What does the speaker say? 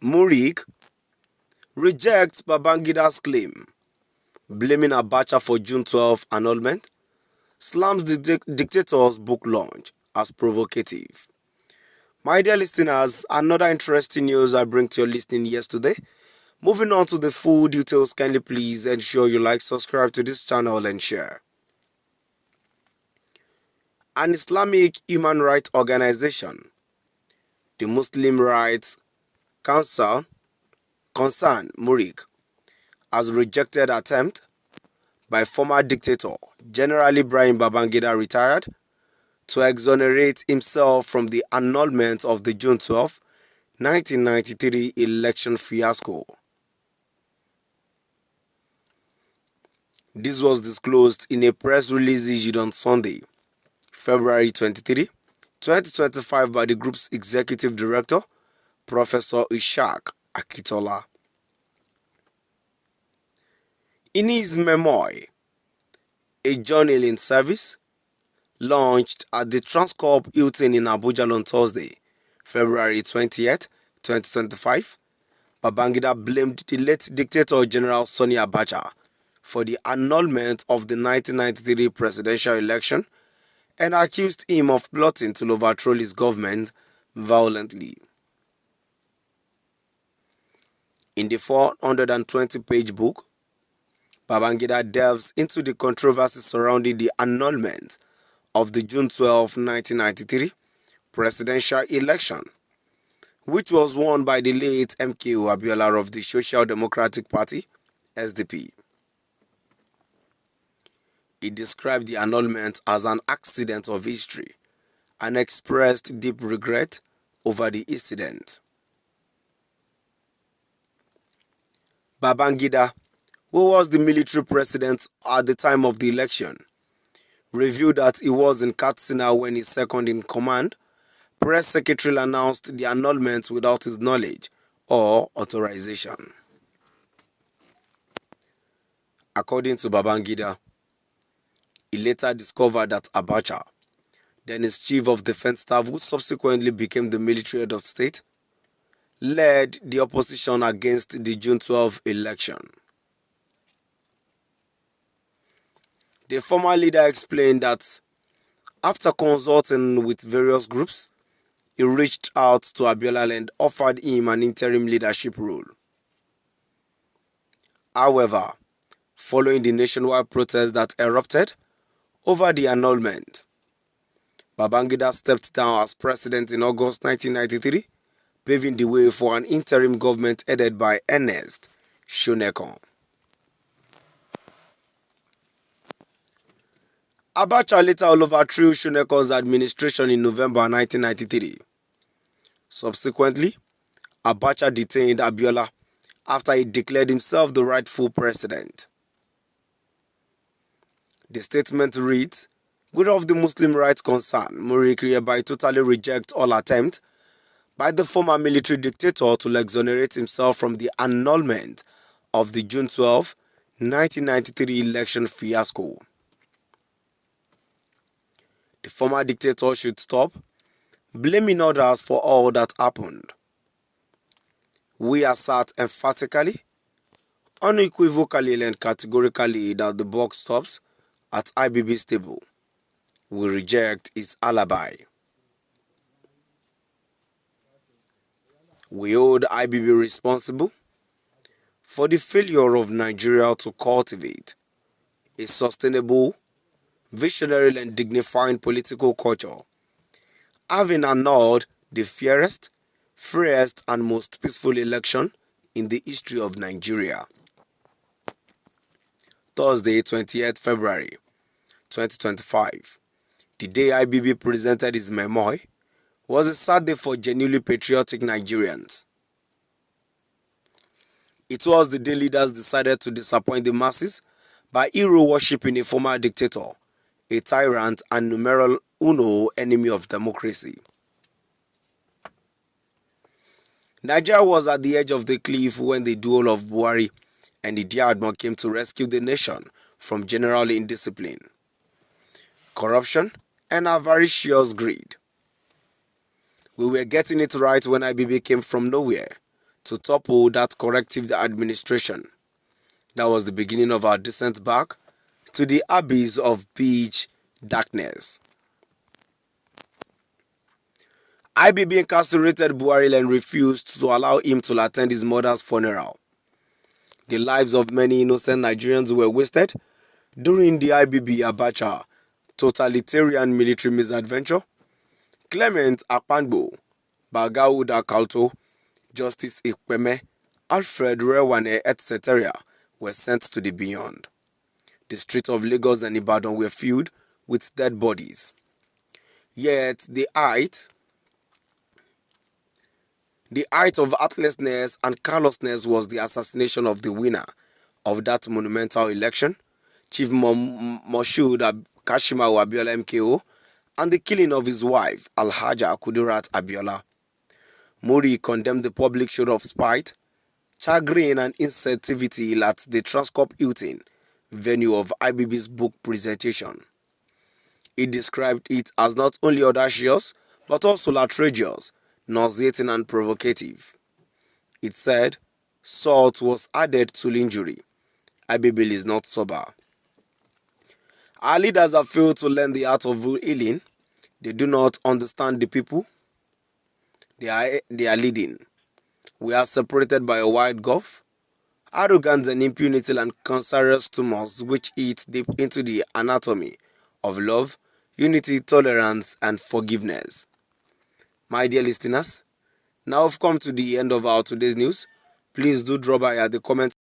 MURIC rejects Babangida's claim, blaming Abacha for June 12 annulment, slams the Dictator's book launch as provocative. My dear listeners, another interesting news I bring to your listening yesterday. Moving on to the full details, kindly please ensure you like, subscribe to this channel and share. An Islamic human rights organization, the Muslim Rights Council, MURIC, has rejected attempt by former dictator General Ibrahim Babangida retired to exonerate himself from the annulment of the June 12, 1993 election fiasco. This was disclosed in a press release issued on Sunday, February 23, 2025 by the group's executive director, Professor Ishaq Akitola. In his memoir, A Journaling Service, launched at the Transcorp Hilton in Abuja on Thursday, February 20th, 2025, Babangida blamed the late dictator General Sani Abacha for the annulment of the 1993 presidential election and accused him of plotting to overthrow his government violently. In the 420-page book, Babangida delves into the controversy surrounding the annulment of the June 12, 1993 presidential election, which was won by the late MKO Abiola of the Social Democratic Party, SDP. He described the annulment as an accident of history and expressed deep regret over the incident. Babangida, who was the military president at the time of the election, revealed that he was in Katsina when his second-in-command, press secretary, announced the annulment without his knowledge or authorization. According to Babangida, he later discovered that Abacha, then his chief of defense staff, who subsequently became the military head of state, led the opposition against the June 12 election. The former leader explained that after consulting with various groups, he reached out to Abiola and offered him an interim leadership role. However, following the nationwide protests that erupted over the annulment, Babangida stepped down as president in August 1993, paving the way for an interim government headed by Ernest Shonekan. Abacha later overthrew Shonekan's administration in November 1993. Subsequently, Abacha detained Abiola after he declared himself the rightful president. The statement reads, "We of the Muslim rights concern, MURIC hereby totally reject all attempt by the former military dictator to exonerate himself from the annulment of the June 12, 1993 election fiasco. The former dictator should stop blaming others for all that happened. We assert emphatically, unequivocally and categorically that the buck stops at IBB's table. We reject his alibi. We hold IBB responsible for the failure of Nigeria to cultivate a sustainable, visionary and dignified political culture, having annulled the fairest, freest and most peaceful election in the history of Nigeria." Thursday, 28th February 2025, the day IBB presented his memoir, was a sad day for genuinely patriotic Nigerians. It was the day leaders decided to disappoint the masses by hero-worshipping a former dictator, a tyrant and numero uno enemy of democracy. Nigeria was at the edge of the cliff when the duel of Buhari and the Diadmo came to rescue the nation from general indiscipline, corruption, and avaricious greed. We were getting it right when IBB came from nowhere to topple that corrective administration. That was the beginning of our descent back to the abyss of pitch darkness. IBB incarcerated Buhari and refused to allow him to attend his mother's funeral. The lives of many innocent Nigerians were wasted during the IBB Abacha totalitarian military misadventure. Clement Akpanbo, Bagauda Kalto, Justice Ikpeme, Alfred Rewane, etc. were sent to the beyond. The streets of Lagos and Ibadan were filled with dead bodies. Yet the height of heartlessness and callousness was the assassination of the winner of that monumental election, Chief Moshood Kashimawo Abiola MKO, and the killing of his wife, Alhaja Kudirat Abiola. MURIC condemned the public show of spite, chagrin and insensitivity at the Transcorp Hilton venue of IBB's book presentation. He described it as not only audacious, but also outrageous, nauseating and provocative. It said, salt was added to injury. IBB is not sober. Our leaders have failed to learn the art of healing. They do not understand the people they are leading. We are separated by a wide gulf. Arrogance and impunity and cancerous tumors which eat deep into the anatomy of love, unity, tolerance, and forgiveness. My dear listeners, now we've come to the end of our today's news. Please do drop by at the comment